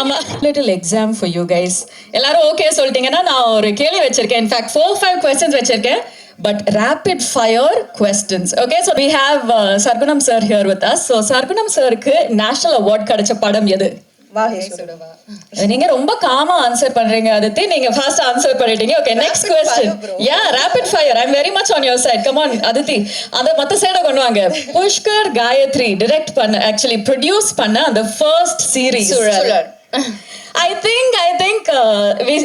ஆமா, little exam for you guys. எல்லாரும் okay சொல்லிட்டீங்கன்னா நான் ஒரு கேள்வி வச்சிருக்கேன். இன்ஃபேக்ட் 4-5 questions வச்சிருக்கேன். But rapid fire questions. Okay, so we have Sargunam sir here with us. So Sargunam sir க்கு national award கிடைச்ச படம் எது? நீங்க ரொம்ப காமா ஆன்சர் பண்றீங்க அதித்தி. நீங்க ஃபாஸ்ட் ஆன்சர் பண்ணிட்டீங்க. Okay, next question. Yeah, rapid fire. I am very much on your side. Come on Aditi. அத மத்த சைட கொண்டு வாங்க. புஷ்கர் காயத்ரி டைரக்ட் பண்ண, ஆக்சுவலி ப்ரொடியூஸ் பண்ண அந்த first series. I think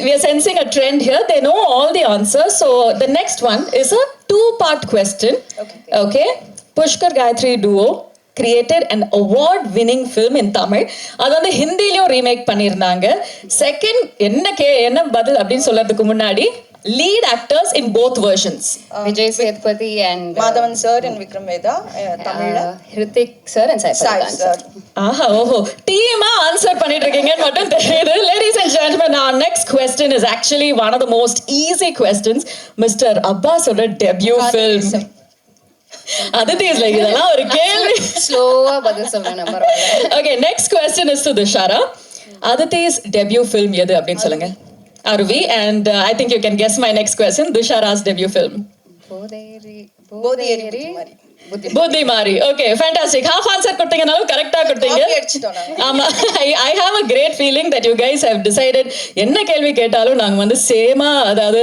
we are sensing a trend here. They know all the answers. So the next one is a 2-part question. Okay. Pushkar Gayatri duo created an award-winning film in Tamil. அது வந்து ஹிந்திலயும் remake பண்ணிருந்தாங்க. Second என்ன பதில் அப்படின்னு சொல்றதுக்கு முன்னாடி lead actors in both versions. Vijay Sethupathi and Madhavan sir and Vikram Vedha, Tamil. Hrithik sir and Sai sir. ஆஹா, ஓஹோ, டீமா ஆன்சர் பண்ணிட்டு இருக்கீங்கன்னு மட்டும் தெரியுது. Ladies and gentlemen, our next question is actually one of the most easy questions. Mr. Abbas oda debut film. Aditi is like, இதெல்லாம் ஒரு கேள்வி. ஸ்லோவா பதில் சொல்றேன் number. Okay, next question is to Dushara. Aditi's debut film எது அப்படின்னு சொல்லுங்க. Aruvi, and I think you can guess my next question. Dushara's debut film. Bodhiyeri Buddhimari. Okay, fantastic. Half answer கொடுத்தீங்கனாலும் கரெக்டா கொடுத்தீங்க. ஆமா, I have a great feeling that you guys have decided என்ன கேள்வி கேட்டாலும் நாங்க வந்து சேமா, அதாவது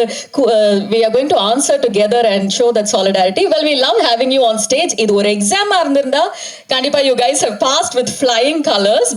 we are going to answer together and show that solidarity. Well, we love having you on stage. இது ஒரு எக்ஸாமா இருந்திருந்தா கண்டிப்பா you guys have passed with flying colors.